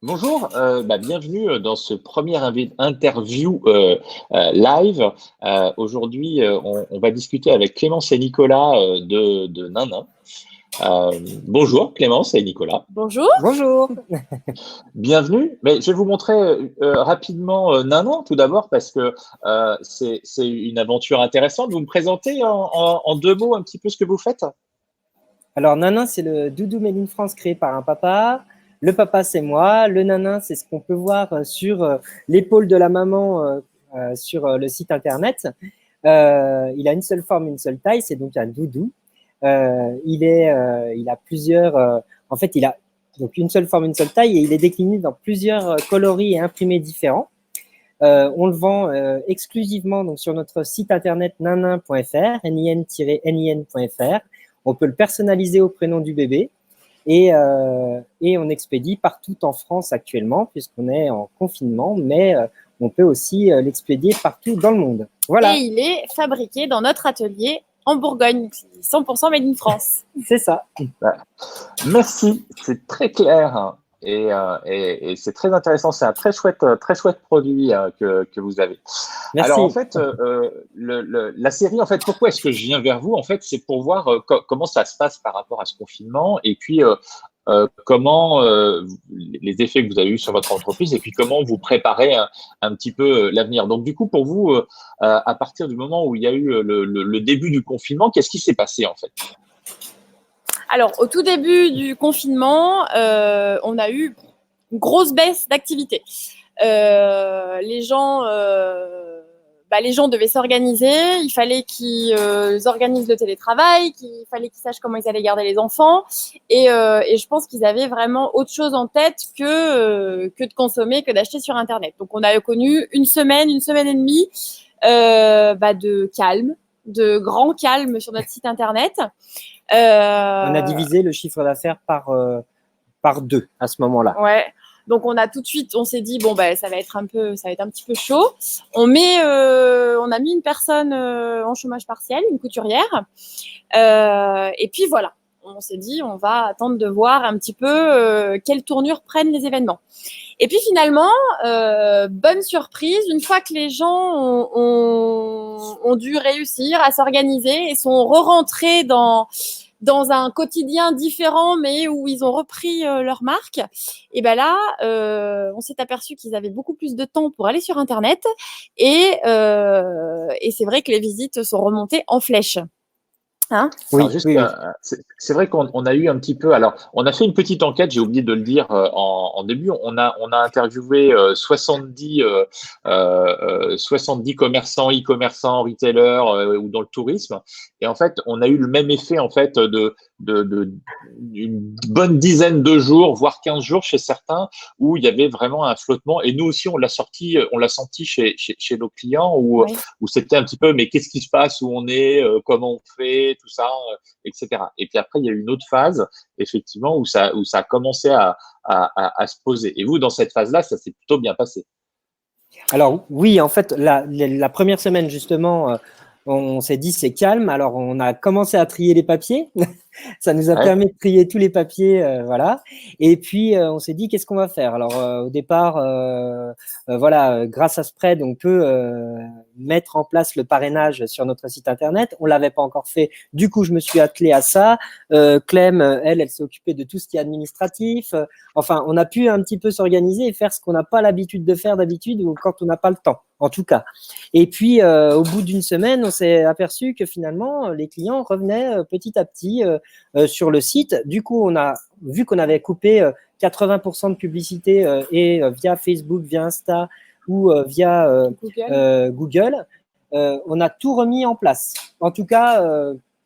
Bonjour, bienvenue dans ce premier interview live. Aujourd'hui, on va discuter avec Clémence et Nicolas de Nanin. Bonjour Clémence et Nicolas, Bonjour. Bonjour. bienvenue. Mais je vais vous montrer rapidement Nanin tout d'abord parce que c'est une aventure intéressante. Vous me présentez en deux mots un petit peu ce que vous faites? Alors, Nanin, c'est le doudou Made in France créé par un papa. Le papa, c'est moi. Le nanin, c'est ce qu'on peut voir sur l'épaule de la maman sur le site internet. Il a une seule forme, une seule taille, c'est donc un doudou. Il a plusieurs. En fait, il a donc une seule forme, une seule taille, et il est décliné dans plusieurs coloris et imprimés différents. On le vend exclusivement donc sur notre site internet nanin.fr, nin-nin.fr. On peut le personnaliser au prénom du bébé et on expédie partout en France actuellement puisqu'on est en confinement, mais on peut aussi l'expédier partout dans le monde. Voilà. Et il est fabriqué dans notre atelier en Bourgogne, 100% made in France. C'est ça. Merci, c'est très clair hein, et c'est très intéressant. C'est un très chouette produit que vous avez. Merci. Alors en fait, la série, en fait, pourquoi est-ce que je viens vers vous? En fait, c'est pour voir comment ça se passe par rapport à ce confinement et puis comment les effets que vous avez eus sur votre entreprise et puis comment vous préparez un petit peu l'avenir. Donc du coup, pour vous, à partir du moment où il y a eu le début du confinement, qu'est-ce qui s'est passé en fait? Alors, au tout début du confinement, on a eu une grosse baisse d'activité. Les gens devaient s'organiser. Il fallait qu'ils organisent le télétravail, il fallait qu'ils sachent comment ils allaient garder les enfants. Et je pense qu'ils avaient vraiment autre chose en tête que de consommer, que d'acheter sur Internet. Donc, on a connu une semaine et demie de calme, de grand calme sur notre site Internet. On a divisé le chiffre d'affaires par deux à ce moment-là. Ouais. Donc on s'est dit ça va être un petit peu chaud. On a mis une personne en chômage partiel, une couturière. Et puis voilà, on s'est dit on va attendre de voir un petit peu quelle tournure prennent les événements. Et puis finalement, bonne surprise, une fois que les gens ont dû réussir à s'organiser et sont re-rentrés dans un quotidien différent, mais où ils ont repris leur marque, et ben là, on s'est aperçu qu'ils avaient beaucoup plus de temps pour aller sur Internet, et c'est vrai que les visites sont remontées en flèche. Hein? Oui, c'est vrai qu'on a eu un petit peu. Alors, on a fait une petite enquête. J'ai oublié de le dire en début. On a interviewé 70 commerçants, e-commerçants, retailers ou dans le tourisme. Et en fait, on a eu le même effet en fait d'une bonne dizaine de jours, voire 15 jours chez certains, où il y avait vraiment un flottement. Et nous aussi, on l'a senti chez nos clients, où c'était un petit peu, mais qu'est-ce qui se passe, où on est, comment on fait, tout ça, etc. Et puis après, il y a eu une autre phase, effectivement, où ça a commencé à se poser. Et vous, dans cette phase-là, ça s'est plutôt bien passé. Alors oui, en fait, la première semaine, justement, on s'est dit c'est calme. Alors on a commencé à trier les papiers. Ça nous a permis de trier tous les papiers, voilà. Et puis on s'est dit qu'est-ce qu'on va faire. Alors au départ, grâce à Spread, on peut mettre en place le parrainage sur notre site internet. On l'avait pas encore fait. Du coup, je me suis attelé à ça. Clem, elle s'est occupée de tout ce qui est administratif. Enfin, on a pu un petit peu s'organiser et faire ce qu'on n'a pas l'habitude de faire d'habitude ou quand on n'a pas le temps, en tout cas. Et puis, au bout d'une semaine, on s'est aperçu que finalement, les clients revenaient petit à petit sur le site. Du coup, on a vu qu'on avait coupé 80% de publicité via Facebook, via Insta ou via Google. On a tout remis en place. En tout cas,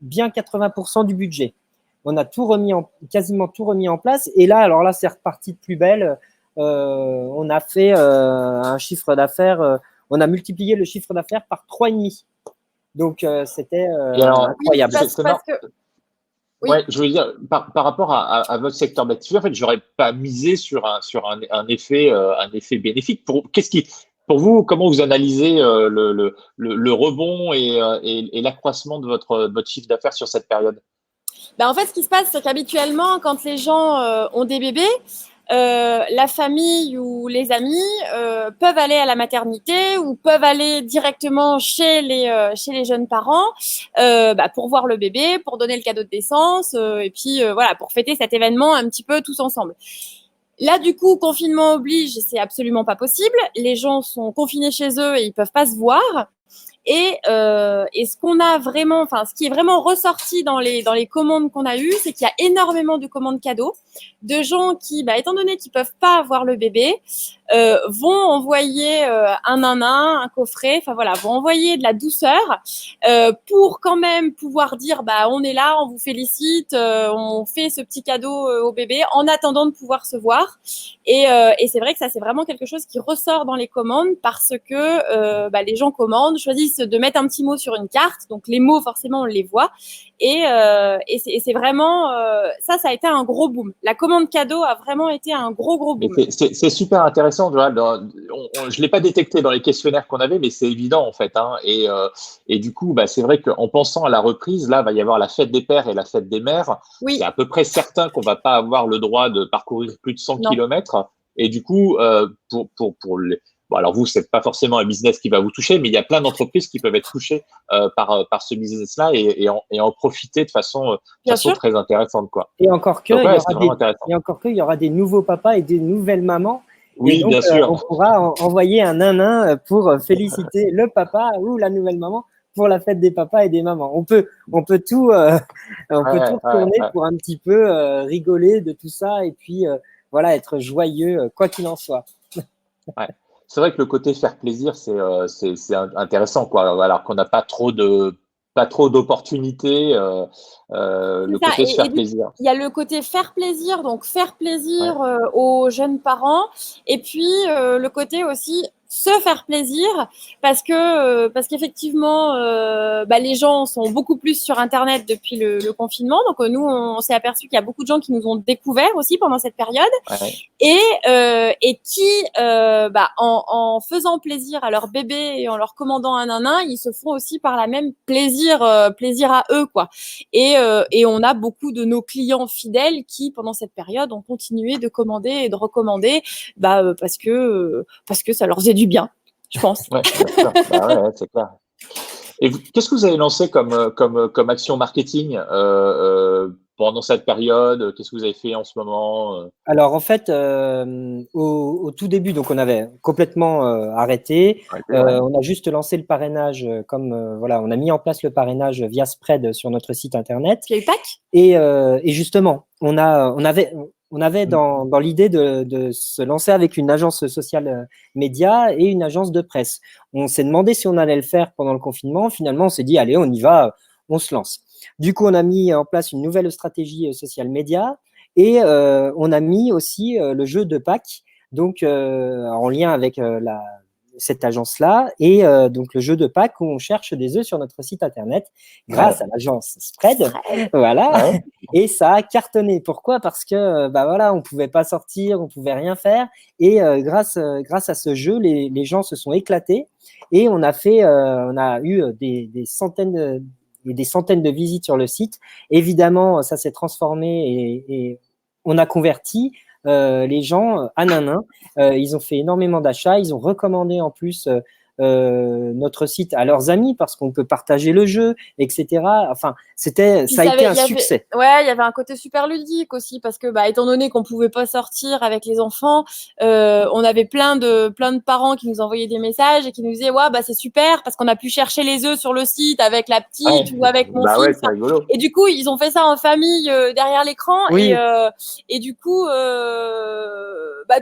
bien 80% du budget. On a quasiment tout remis en place. Et là, alors là, c'est reparti de plus belle. On a fait un chiffre d'affaires. On a multiplié le chiffre d'affaires par 3,5. Donc, c'était incroyable. Ouais, je veux dire, par rapport à votre secteur d'activité, en fait, j'aurais pas misé sur un effet bénéfique. Pour vous, comment vous analysez le rebond et l'accroissement de votre chiffre d'affaires sur cette période? En fait, ce qui se passe, c'est qu'habituellement, quand les gens ont des bébés, la famille ou les amis peuvent aller à la maternité ou peuvent aller directement chez les jeunes parents pour voir le bébé, pour donner le cadeau de naissance et puis voilà, pour fêter cet événement un petit peu tous ensemble. Là, du coup, confinement oblige, c'est absolument pas possible. Les gens sont confinés chez eux et ils peuvent pas se voir. Et ce qu'on a vraiment, enfin, ce qui est vraiment ressorti dans les commandes qu'on a eues, c'est qu'il y a énormément de commandes cadeaux, de gens qui, étant donné qu'ils peuvent pas avoir le bébé, vont envoyer un nanin, un coffret, enfin voilà, vont envoyer de la douceur pour quand même pouvoir dire, on est là, on vous félicite, on fait ce petit cadeau au bébé en attendant de pouvoir se voir. Et c'est vrai que ça, c'est vraiment quelque chose qui ressort dans les commandes parce que les gens commandent, choisissent de mettre un petit mot sur une carte. Donc, les mots, forcément, on les voit. Et c'est vraiment… ça a été un gros boom. La commande cadeau a vraiment été un gros boom. C'est super intéressant. Je ne l'ai pas détecté dans les questionnaires qu'on avait, mais c'est évident, en fait. Hein. Et du coup, c'est vrai qu'en pensant à la reprise, là, va y avoir la fête des pères et la fête des mères. Oui. C'est à peu près certain qu'on ne va pas avoir le droit de parcourir plus de 100 km. Et du coup, pour les… Bon, alors vous, c'est pas forcément un business qui va vous toucher, mais il y a plein d'entrprises qui peuvent être touchées par ce business-là et en profiter de façon très intéressante, quoi. Et encore que, il y aura des nouveaux papas et des nouvelles mamans. Oui, et donc, bien sûr. On pourra envoyer un nanin pour féliciter le papa ou la nouvelle maman pour la fête des papas et des mamans. On peut tout tourner pour un petit peu rigoler de tout ça et puis voilà, être joyeux quoi qu'il en soit. Ouais. C'est vrai que le côté faire plaisir, c'est intéressant, quoi. Alors qu'on n'a pas trop d'opportunités, le côté se faire plaisir. Il y a le côté faire plaisir, donc faire plaisir aux jeunes parents, et puis le côté aussi se faire plaisir parce qu'effectivement les gens sont beaucoup plus sur internet depuis le confinement, donc nous on s'est aperçu qu'il y a beaucoup de gens qui nous ont découvert aussi pendant cette période et qui en faisant plaisir à leur bébé et en leur commandant un nanin, ils se font aussi par la même plaisir à eux, quoi. Et on a beaucoup de nos clients fidèles qui pendant cette période ont continué de commander et de recommander parce que ça leur faisait du bien, je pense. Ouais, c'est clair. Et qu'est-ce que vous avez lancé comme action marketing pendant cette période? Qu'est-ce que vous avez fait en ce moment? Alors, en fait, au tout début, donc on avait complètement arrêté. On a juste lancé le parrainage on a mis en place le parrainage via Spread sur notre site internet. Il y a eu Pâques ? Et justement, on avait dans l'idée de se lancer avec une agence sociale média et une agence de presse. On s'est demandé si on allait le faire pendant le confinement. Finalement, on s'est dit, allez, on y va, on se lance. Du coup, on a mis en place une nouvelle stratégie sociale média et on a mis aussi le jeu de Pâques, donc en lien avec cette agence-là, et donc le jeu de Pâques où on cherche des œufs sur notre site internet grâce à l'agence Spread. Voilà. Et ça a cartonné. Pourquoi ? Parce que on pouvait pas sortir, on pouvait rien faire, et grâce à ce jeu, les gens se sont éclatés et on a eu des centaines de visites sur le site. Évidemment, ça s'est transformé et on a converti les gens à nanin. Ils ont fait énormément d'achats. Ils ont recommandé en plus notre site à leurs amis parce qu'on peut partager le jeu, etc. Enfin, ça a été un succès. Ouais, il y avait un côté super ludique aussi parce que, étant donné qu'on pouvait pas sortir avec les enfants, on avait plein de parents qui nous envoyaient des messages et qui nous disaient, c'est super parce qu'on a pu chercher les œufs sur le site avec la petite ou avec mon fils. C'est rigolo. Et du coup, ils ont fait ça en famille derrière l'écran et du coup,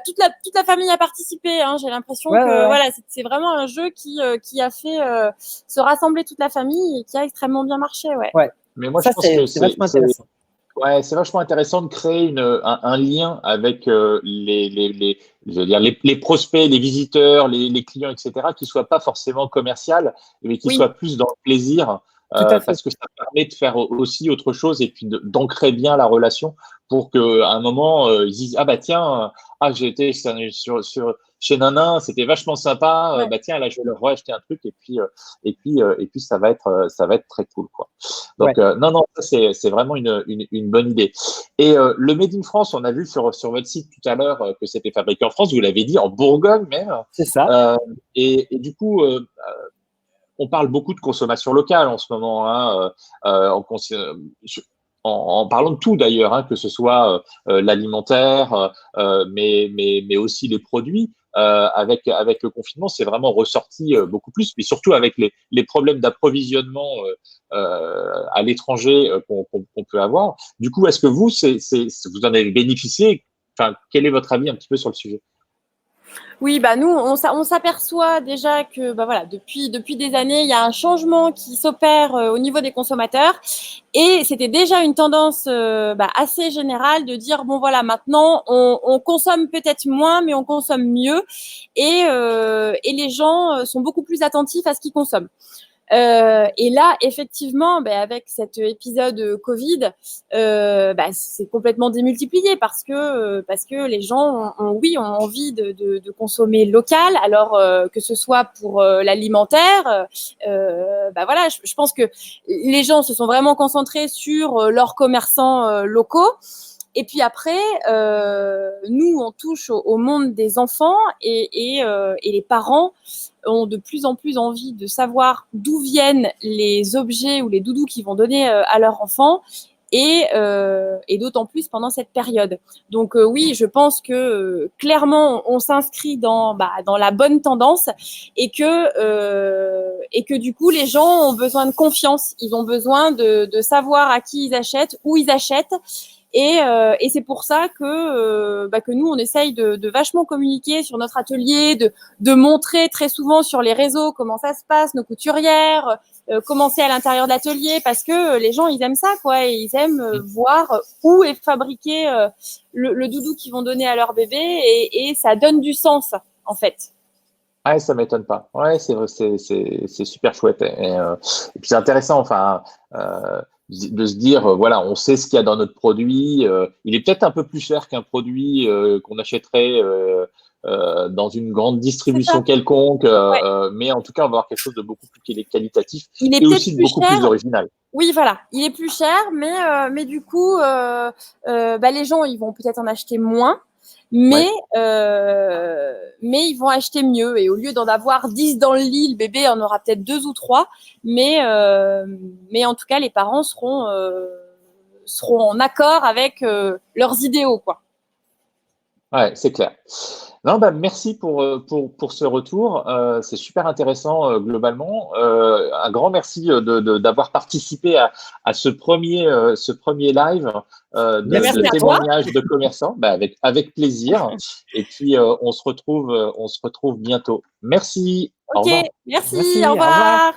toute la famille a participé. Hein, j'ai l'impression que voilà, c'est vraiment un jeu qui a fait se rassembler toute la famille et qui a extrêmement bien marché. Ouais. Mais moi, je pense que c'est vachement intéressant. Ouais, c'est vachement intéressant de créer un lien avec les prospects, les visiteurs, les clients, etc., qui soient pas forcément commercial, mais qui soient plus dans le plaisir. parce que ça permet de faire aussi autre chose et puis d'ancrer bien la relation pour qu'à un moment, ils disent « Ah bah tiens, j'ai été chez Nanin, c'était vachement sympa, bah tiens, là je vais leur acheter un truc et puis ça va être très cool, quoi. » Donc non, ça c'est vraiment une bonne idée. Et le Made in France, on a vu sur votre site tout à l'heure que c'était fabriqué en France, vous l'avez dit, en Bourgogne même. C'est ça. Et du coup, on parle beaucoup de consommation locale en ce moment, hein, en parlant de tout d'ailleurs, hein, que ce soit l'alimentaire, mais aussi les produits. Avec le confinement, c'est vraiment ressorti beaucoup plus, mais surtout avec les problèmes d'approvisionnement à l'étranger qu'on peut avoir. Du coup, est-ce que vous en avez bénéficié? Enfin, quel est votre avis un petit peu sur le sujet? Oui, bah nous, on s'aperçoit déjà que bah voilà, depuis des années, il y a un changement qui s'opère au niveau des consommateurs, et c'était déjà une tendance assez générale de dire bon voilà, maintenant on consomme peut-être moins, mais on consomme mieux, et les gens sont beaucoup plus attentifs à ce qu'ils consomment. Et là, effectivement, avec cet épisode Covid, c'est complètement démultiplié parce que les gens ont envie de consommer local. Alors que ce soit pour l'alimentaire, voilà, je pense que les gens se sont vraiment concentrés sur leurs commerçants locaux. Et puis après, nous, on touche au monde des enfants, et les parents ont de plus en plus envie de savoir d'où viennent les objets ou les doudous qu'ils vont donner à leurs enfants, et d'autant plus pendant cette période. Donc oui, je pense que clairement, on s'inscrit dans la bonne tendance, et que du coup, les gens ont besoin de confiance. Ils ont besoin de savoir à qui ils achètent, où ils achètent. Et c'est pour ça que nous, on essaye de vachement communiquer sur notre atelier, de montrer très souvent sur les réseaux comment ça se passe, nos couturières, comment c'est à l'intérieur de l'atelier, parce que les gens, ils aiment ça, quoi. Et ils aiment voir où est fabriqué le doudou qu'ils vont donner à leur bébé, et ça donne du sens, en fait. Ah, ça m'étonne pas. Ouais, c'est super chouette. Et puis c'est intéressant, enfin, de se dire, voilà, on sait ce qu'il y a dans notre produit. Il est peut-être un peu plus cher qu'un produit qu'on achèterait dans une grande distribution quelconque, mais en tout cas, on va avoir quelque chose de beaucoup plus qualitatif et aussi de beaucoup plus original. Oui, voilà, il est plus cher, mais du coup, les gens, ils vont peut-être en acheter moins. Mais ils vont acheter mieux, et au lieu d'en avoir 10 dans le lit, le bébé en aura peut-être 2 ou 3, mais en tout cas les parents seront en accord avec leurs idéaux, quoi. Ouais, c'est clair. Non, merci pour ce retour. C'est super intéressant globalement. Un grand merci d'avoir participé à ce premier live de témoignages de commerçants. Avec plaisir. Et puis on se retrouve bientôt. Merci. Ok, merci, au revoir.